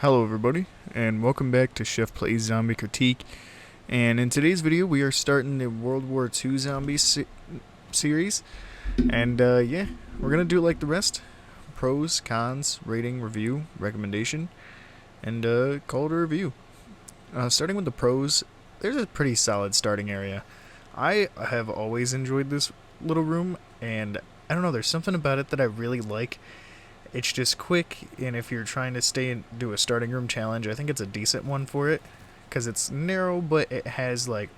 Hello everybody, and welcome back to SheffPlays Zombie Critique. And in today's video, we are starting the World War II Zombie series. And yeah, we're gonna do it like the rest: pros, cons, rating, review, recommendation, and call it a review. Starting with the pros, there's a pretty solid starting area. I have always enjoyed this little room, and I don't know, there's something about it that I really like. It's just quick, and if you're trying to stay and do a starting room challenge, I think it's a decent one for it, because it's narrow, but it has like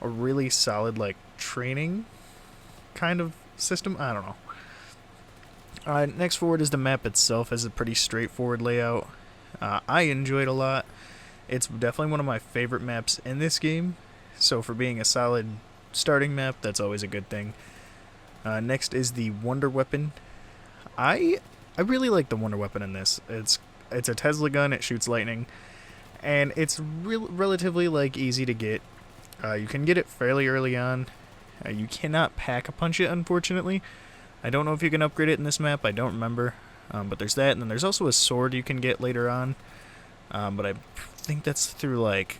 a really solid like training kind of system. I don't know. Next forward is the map itself. Has a pretty straightforward layout. I enjoy it a lot. It's definitely one of my favorite maps in this game, so for being a solid starting map, that's always a good thing. Next is the Wonder Weapon. I really like the Wonder Weapon in this. It's a Tesla gun. It shoots lightning, and it's relatively like easy to get. You can get it fairly early on. You cannot pack-a-punch it, unfortunately. I don't know if you can upgrade it in this map. I don't remember, but there's that, and then there's also a sword you can get later on. But I think that's through like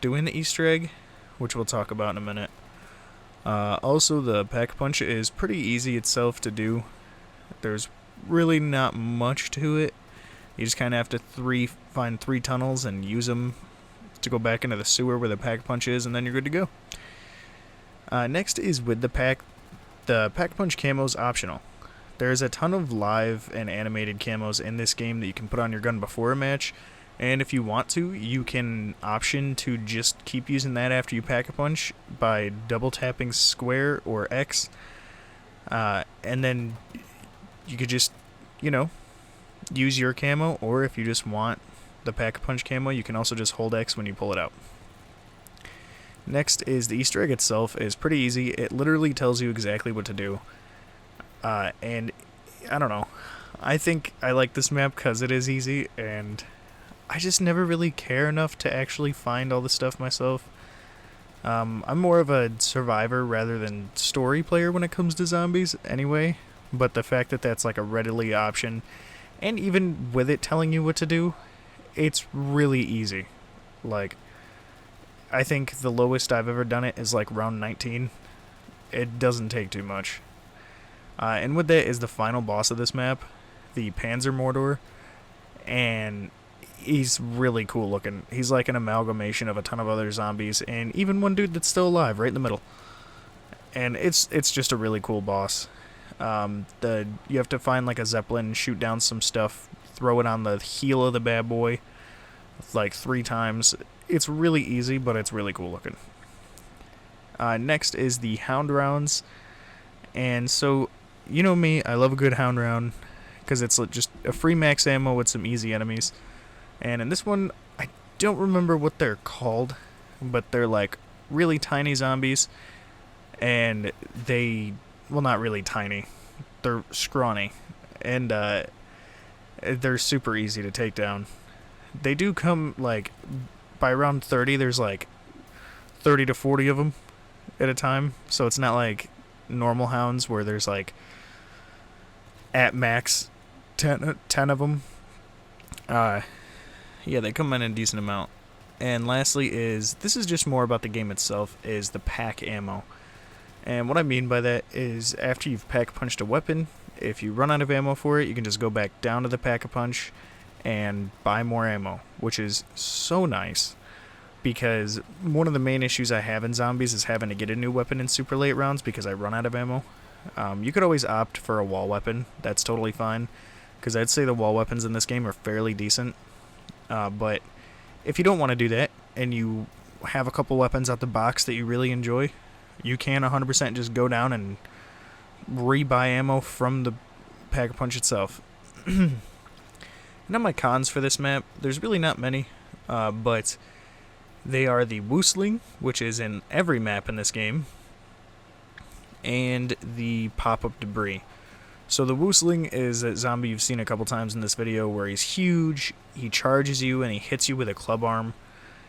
doing the Easter egg, which we'll talk about in a minute. Also, the pack-a-punch is pretty easy itself to do. There's really not much to it. You just kind of have to find three tunnels and use them to go back into the sewer where the pack-punch is, and then you're good to go. Next is with the pack. The pack-punch camo is optional. There's a ton of live and animated camos in this game that you can put on your gun before a match, and if you want to, you can option to just keep using that after you pack-a-punch by double tapping square or X, and then you could just, use your camo, or if you just want the pack-a-punch camo, you can also just hold X when you pull it out. Next is the Easter egg itself is pretty easy. It literally tells you exactly what to do. And I don't know. I think I like this map because it is easy, and I just never really care enough to actually find all the stuff myself. I'm more of a survivor rather than story player when it comes to zombies anyway. But the fact that that's like a readily option, and even with it telling you what to do, it's really easy. Like, I think the lowest I've ever done it is like round 19. It doesn't take too much. And with that is the final boss of this map, the Panzer Mordor, and he's really cool looking. He's like an amalgamation of a ton of other zombies, and even one dude that's still alive right in the middle. And it's just a really cool boss. You have to find like a Zeppelin, shoot down some stuff, throw it on the heel of the bad boy like 3 times. It's really easy, but it's really cool looking. Next is the Hound Rounds. And so, you know me, I love a good Hound Round because it's just a free max ammo with some easy enemies. And in this one, I don't remember what they're called, but they're like really tiny zombies, and well, not really tiny. They're scrawny, and they're super easy to take down. They do come, like, by round 30, there's like 30 to 40 of them at a time, so it's not like normal hounds where there's like at max 10 of them. Yeah, they come in a decent amount. And lastly this is just more about the game itself, is the pack ammo. And what I mean by that is after you've pack-punched a weapon, if you run out of ammo for it, you can just go back down to the pack-a-punch and buy more ammo, which is so nice, because one of the main issues I have in zombies is having to get a new weapon in super late rounds because I run out of ammo. You could always opt for a wall weapon. That's totally fine, because I'd say the wall weapons in this game are fairly decent. But if you don't want to do that, and you have a couple weapons out the box that you really enjoy, you can 100% just go down and rebuy ammo from the pack-a-punch itself. Now my cons for this map, there's really not many, but they are the Woosling, which is in every map in this game, and the pop-up debris. So the Woosling is a zombie you've seen a couple times in this video where he's huge, he charges you, and he hits you with a club arm.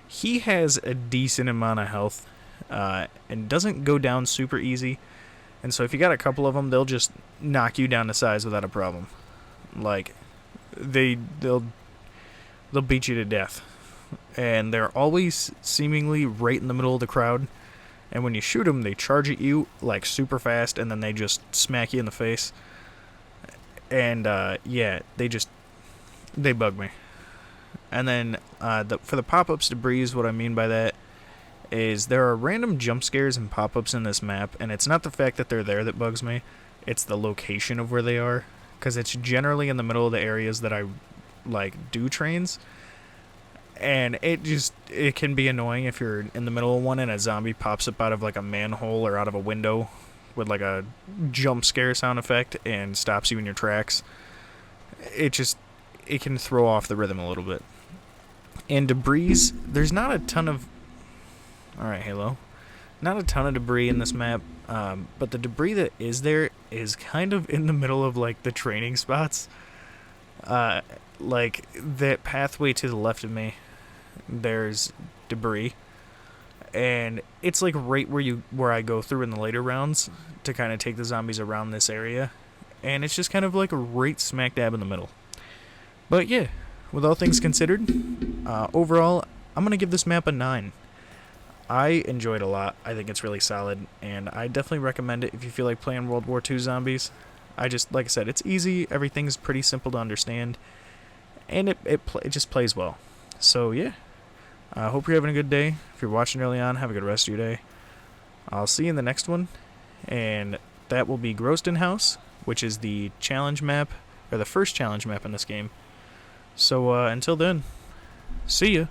He has a decent amount of health, and doesn't go down super easy, and so if you got a couple of them, they'll just knock you down to size without a problem. Like, they'll they'll beat you to death. And they're always seemingly right in the middle of the crowd. And when you shoot them, they charge at you like super fast, and then they just smack you in the face. And yeah, they bug me. And then for the pop-ups debris, what I mean by that is there are random jump scares and pop-ups in this map, and it's not the fact that they're there that bugs me, it's the location of where they are, because it's generally in the middle of the areas that I like do trains. And it can be annoying if you're in the middle of one and a zombie pops up out of like a manhole or out of a window with like a jump scare sound effect and stops you in your tracks. It can throw off the rhythm a little bit. And debris, there's not a ton of... Alright, Halo. Not a ton of debris in this map, but the debris that is there is kind of in the middle of like the training spots. Like that pathway to the left of me, there's debris, and it's like right where I go through in the later rounds to kind of take the zombies around this area, and it's just kind of like right smack dab in the middle. But yeah, with all things considered, overall I'm gonna give this map a 9. I enjoyed it a lot. I think it's really solid, and I definitely recommend it if you feel like playing World War II zombies. Like I said, it's easy, everything's pretty simple to understand, and it just plays well. So yeah, I hope you're having a good day. If you're watching early on, have a good rest of your day. I'll see you in the next one, and that will be Groston House, which is the challenge map, or the first challenge map in this game. So until then, see ya.